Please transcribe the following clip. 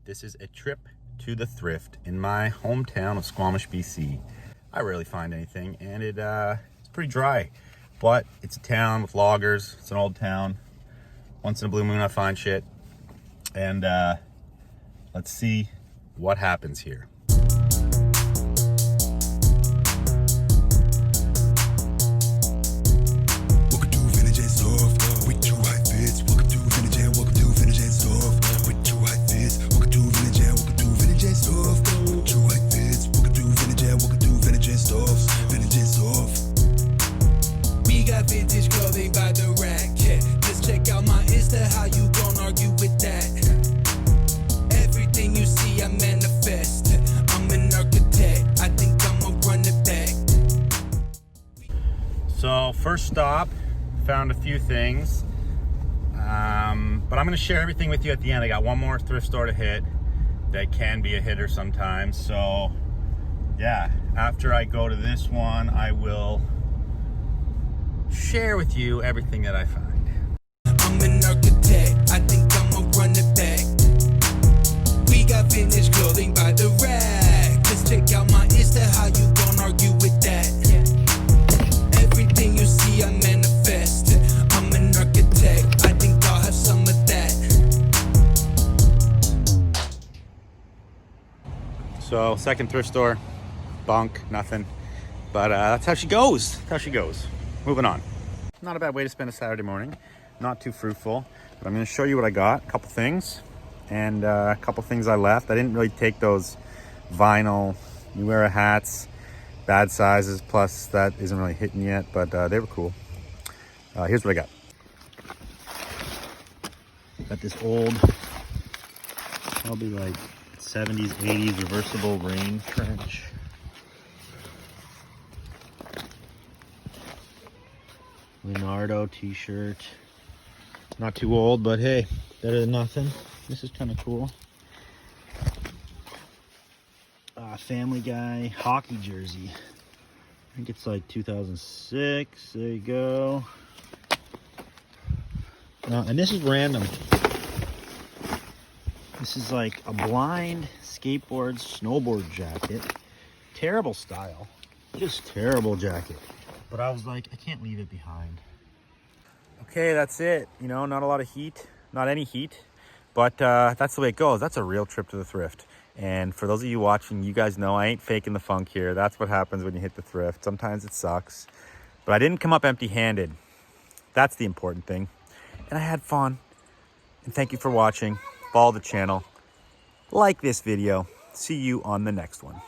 This is a trip to the Thrift in my hometown of Squamish, BC. I rarely find anything, and it's pretty dry, but it's a town with loggers. It's an old town. Once in a blue moon I find shit, and let's see what happens here. Vintage clothing by the rack, yeah. Just check out my Insta, how you gon' argue with that? Everything you see I manifest. I'm an architect, I think I'ma run it back. So first stop, found a few things, but I'm gonna share everything with you at the end. I got one more thrift store to hit that can be a hitter sometimes. So yeah, after I go to this one, I will share with you everything that I find. I'm an architect, I think I'ma run it back. We got vintage clothing by the rack. Just check out my Insta, how you gon' argue with that? Everything you see I manifest. I'm an architect, I think I'll have some of that. So second thrift store, bunk, nothing. But that's how she goes. That's how she goes. Moving on. Not a bad way to spend a Saturday morning. Not too fruitful, but I'm going to show you what I got. A couple things, and a couple things I left. I didn't really take those vinyl New Era hats, bad sizes, plus that isn't really hitting yet, but they were cool. Here's what I got. Got this old, probably like 70s, 80s reversible rain trench. Leonardo t-shirt. Not too old, but hey, better than nothing. This is kind of cool. Family Guy hockey jersey. I think it's like 2006. There you go. And this is random. This is like a blind skateboard, snowboard jacket. Terrible style. Just terrible jacket. But I was like, I can't leave it behind. Okay, that's it. You know, not a lot of heat, not any heat, but that's the way it goes. That's a real trip to the Thrift. And for those of you watching, you guys know I ain't faking the funk here. That's what happens when you hit the Thrift. Sometimes it sucks, but I didn't come up empty-handed. That's the important thing. And I had fun. And thank you for watching. Follow the channel. Like this video. See you on the next one.